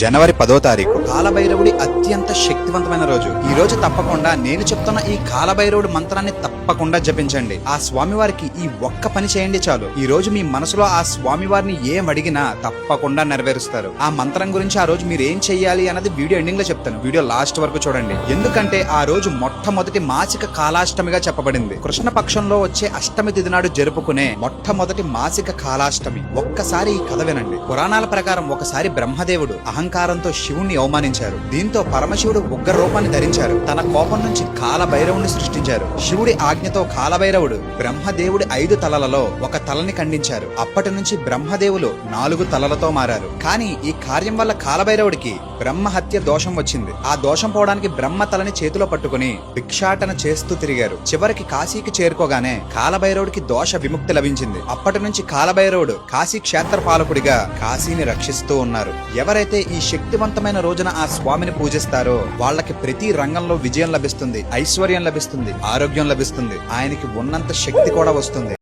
జనవరి 10వ తారీఖు కాలభైరవుడి అత్యంత శక్తివంతమైన రోజు. ఈ రోజు తప్పకుండా నేను చెప్తున్న ఈ కాలభైరవుడి మంత్రాన్ని తప్పకుండా జపించండి. ఆ స్వామివారికి ఈ ఒక్క పని చేయండి చాలు. ఈ రోజు మీ మనసులో ఆ స్వామివారిని ఏం అడిగినా తప్పకుండా నెరవేరుస్తారు. ఆ మంత్రం గురించి ఆ రోజు మీరు ఏం చెయ్యాలి అన్నది వీడియో ఎండింగ్ లో చెప్తాను. వీడియో లాస్ట్ వరకు చూడండి. ఎందుకంటే ఆ రోజు మొట్టమొదటి మాసిక కాలాష్టమిగా చెప్పబడింది. కృష్ణ పక్షంలో వచ్చే అష్టమి తిథి నాడు జరుపుకునే మొట్టమొదటి మాసిక కాలాష్టమి. ఒక్కసారి ఈ కథ వినండి. పురాణాల ప్రకారం ఒకసారి బ్రహ్మదేవుడు అహంకారంతో శివుణ్ణి అవమానించారు. దీంతో పరమశివుడు ఉగ్ర రూపాన్ని ధరించారు. తన కోపం నుంచి కాలభైరవుని సృష్టించారు. శివుడి ఆజ్ఞతో కాలభైరవుడు బ్రహ్మదేవుడి 5 తలలలో ఒక తలని ఖండించారు. అప్పటి నుంచి బ్రహ్మదేవులు 4 తలలతో మారారు. కానీ ఈ కార్యం వల్ల కాలభైరవుడికి బ్రహ్మ హత్య దోషం వచ్చింది. ఆ దోషం పోవడానికి బ్రహ్మ తలని చేతిలో పట్టుకుని భిక్షాటన చేస్తూ తిరిగారు. చివరికి కాశీకి చేరుకోగానే కాలభైరవుడికి దోష విముక్తి లభించింది. అప్పటి నుంచి కాలభైరవుడు కాశీ క్షేత్ర పాలకుడిగా కాశీని రక్షిస్తూ ఉన్నారు. ఎవరైతే ఈ శక్తివంతమైన రోజున ఆ స్వామిని పూజిస్తారో వాళ్ళకి ప్రతి రంగంలో విజయం లభిస్తుంది, ఐశ్వర్యం లభిస్తుంది, ఆరోగ్యం లభిస్తుంది, ఆయనకి ఉన్నంత శక్తి కూడా వస్తుంది.